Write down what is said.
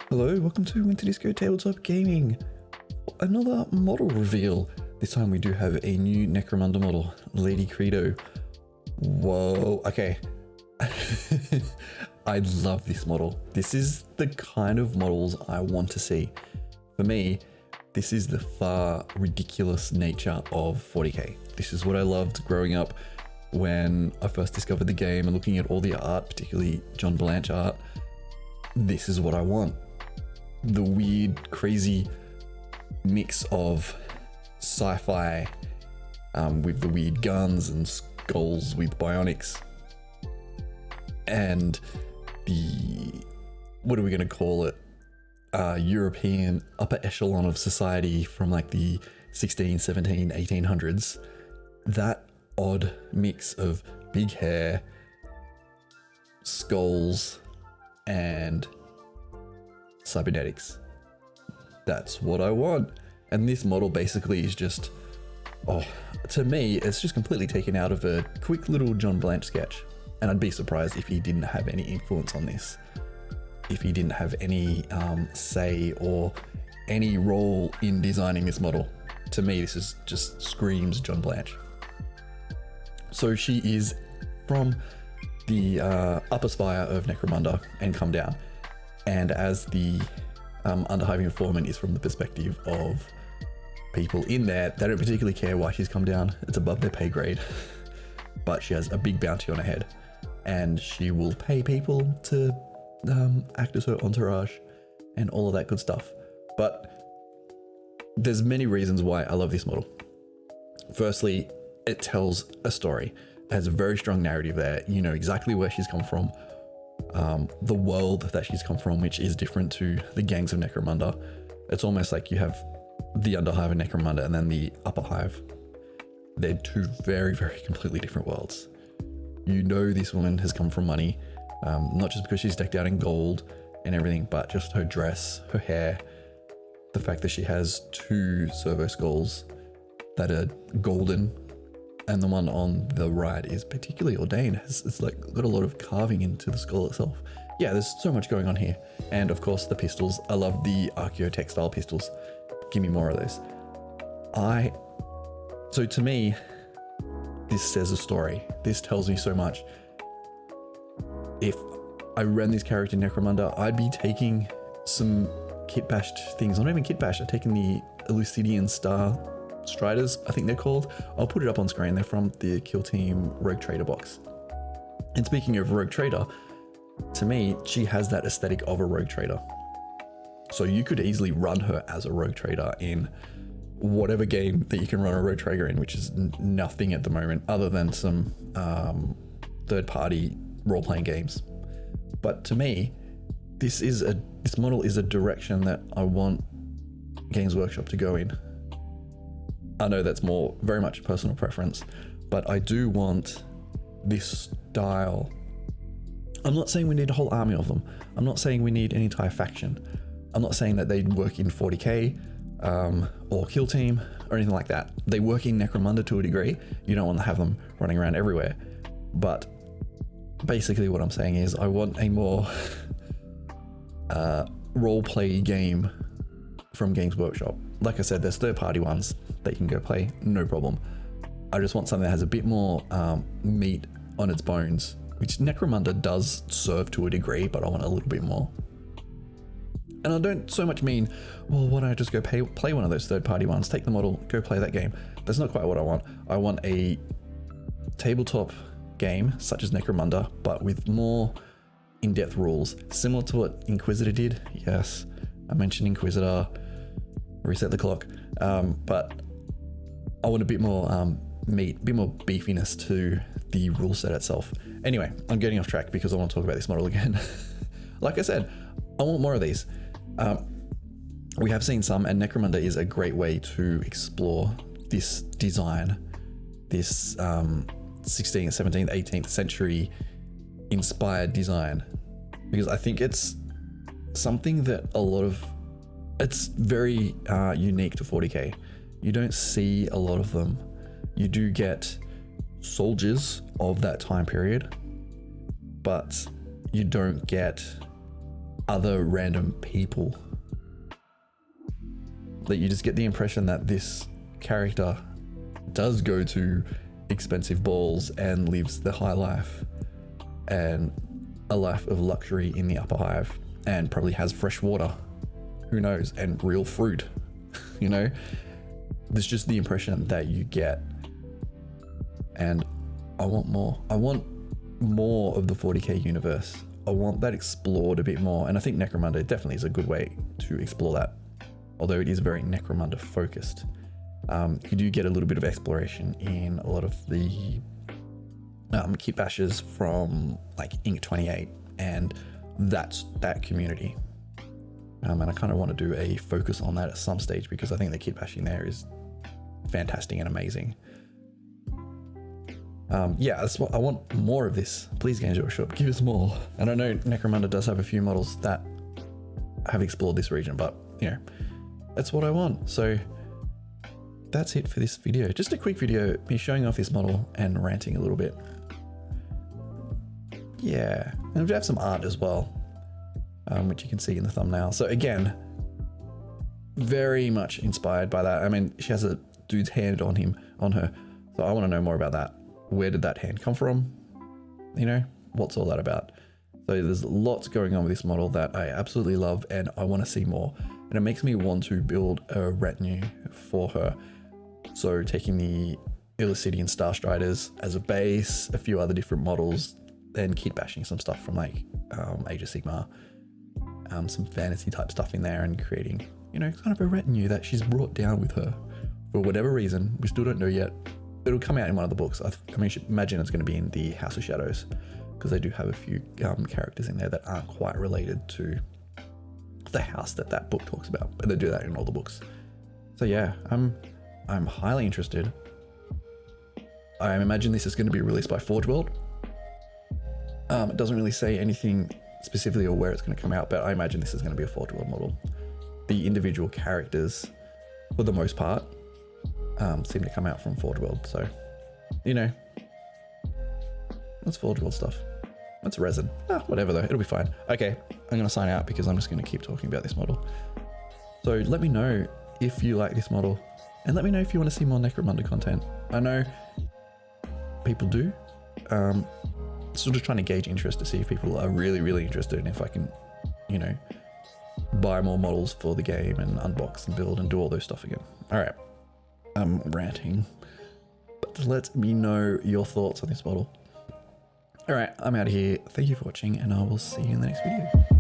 Hello, welcome to Winter Disco Tabletop Gaming. Another model reveal. This time we do have a new Necromunda model, Lady Credo. Whoa, okay. I love this model. This is the kind of models I want to see. For me, this is the far ridiculous nature of 40k. This is what I loved growing up when I first discovered the game and looking at all the art, particularly John Blanche art. This is what I want. The weird, crazy mix of sci-fi with the weird guns and skulls with bionics and the, what are we going to call it, European upper echelon of society from like the 16, 17, 1800s. That odd mix of big hair, skulls, and cybernetics. That's what I want. And this model basically is just, to me, it's just completely taken out of a quick little John Blanche sketch. And I'd be surprised if he didn't have any influence on this. If he didn't have any say or any role in designing this model. To me, this is just screams John Blanche. So she is from the upper spire of Necromunda and come down. And as the Underhive Informant is from the perspective of people in there, they don't particularly care why she's come down. It's above their pay grade. But she has a big bounty on her head. And she will pay people to act as her entourage and all of that good stuff. But there's many reasons why I love this model. Firstly, it tells a story. It has a very strong narrative there. You know exactly where she's come from. The world that she's come from, which is different to the gangs of Necromunda. It's almost like you have the Underhive of Necromunda and then the Upper Hive. They're two very, very completely different worlds. You know this woman has come from money, not just because she's decked out in gold and everything, but just her dress, her hair, the fact that she has two servo skulls that are golden, and the one on the right is particularly ordained. It's like got a lot of carving into the skull itself. Yeah, there's so much going on here. And of course the pistols. I love the archaeotextile pistols. Give me more of those. So to me, this says a story. This tells me so much. If I ran this character in Necromunda, I'd be taking some kit-bashed things. Not even kit-bashed, I'd taken the Elucidian Star Striders, I think they're called. I'll put it up on screen. They're from the Kill Team Rogue Trader box. And speaking of Rogue Trader, to me, she has that aesthetic of a Rogue Trader. So you could easily run her as a Rogue Trader in whatever game that you can run a Rogue Trader in, which is nothing at the moment other than some third-party role-playing games. But to me, this model is a direction that I want Games Workshop to go in. I know that's very much personal preference, but I do want this style. I'm not saying we need a whole army of them. I'm not saying we need an entire faction. I'm not saying that they'd work in 40k or Kill Team or anything like that. They work in Necromunda to a degree. You don't want to have them running around everywhere. But basically what I'm saying is I want a more role-play game from Games Workshop. Like I said, there's third-party ones that you can go play, no problem. I just want something that has a bit more meat on its bones, which Necromunda does serve to a degree, but I want a little bit more. And I don't so much mean, well, why don't I just go play one of those third-party ones, take the model, go play that game. That's not quite what I want. I want a tabletop game, such as Necromunda, but with more in-depth rules, similar to what Inquisitor did. Yes, I mentioned Inquisitor, reset the clock, but I want a bit more meat, a bit more beefiness to the rule set itself. Anyway, I'm getting off track because I want to talk about this model again. Like I said, I want more of these. We have seen some, and Necromunda is a great way to explore this design, this 16th, 17th, 18th century inspired design, because I think it's something that it's very unique to 40k. You don't see a lot of them. You do get soldiers of that time period, but you don't get other random people. That you just get the impression that this character does go to expensive balls and lives the high life and a life of luxury in the upper hive, and probably has fresh water, who knows, and real fruit. You know, there's just the impression that you get, and I want more. I want more of the 40k universe. I want that explored a bit more, and I think Necromunda definitely is a good way to explore that, although it is very Necromunda focused. You do get a little bit of exploration in a lot of the kit bashes from like Inc. 28, and that's that community. And I kind of want to do a focus on that at some stage, because I think the kit bashing there is fantastic and amazing. Yeah, that's what I want. More of this, please, Games Workshop, give us more. And I know Necromunda does have a few models that have explored this region, but you know, that's what I want. So that's it for this video. Just a quick video, me showing off this model and ranting a little bit. Yeah, and we have some art as well, which you can see in the thumbnail. So again, very much inspired by that. I mean, she has a dude's hand on her. So I want to know more about that. Where did that hand come from? You know, what's all that about? So there's lots going on with this model that I absolutely love, and I want to see more. And it makes me want to build a retinue for her. So taking the Illicidian Star Striders as a base, a few other different models, and kit bashing some stuff from like Age of Sigmar, some fantasy type stuff in there, and creating, you know, kind of a retinue that she's brought down with her for whatever reason. We still don't know yet. It'll come out in one of the books. I mean, you should imagine it's going to be in the House of Shadows, because they do have a few characters in there that aren't quite related to the house that book talks about, but they do that in all the books. So yeah, I'm highly interested. I imagine this is going to be released by Forge World. It doesn't really say anything specifically or where it's going to come out, but I imagine this is going to be a Forge World model. The individual characters, for the most part, seem to come out from Forge World. So, you know, that's Forge World stuff. That's resin. Whatever though, it'll be fine. Okay, I'm going to sign out because I'm just going to keep talking about this model. So let me know if you like this model, and let me know if you want to see more Necromunda content. I know people do. Sort of trying to gauge interest to see if people are really, really interested, and if I can, you know, buy more models for the game and unbox and build and do all those stuff again. All right, I'm ranting, but let me know your thoughts on this model. All right, I'm out of here. Thank you for watching, and I will see you in the next video.